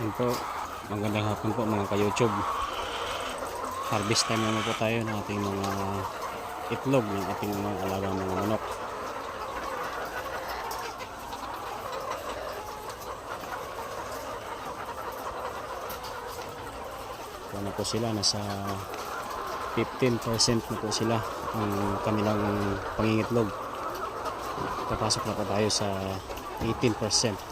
Yun po, magandang hapon po mga ka-YouTube. Harvest time naman po tayo ng ating mga itlog ng ating mga alagang mga manok. Kaya na po sila, nasa 15% na po sila ang kanilang pangingitlog. Papasok na po tayo sa 18%.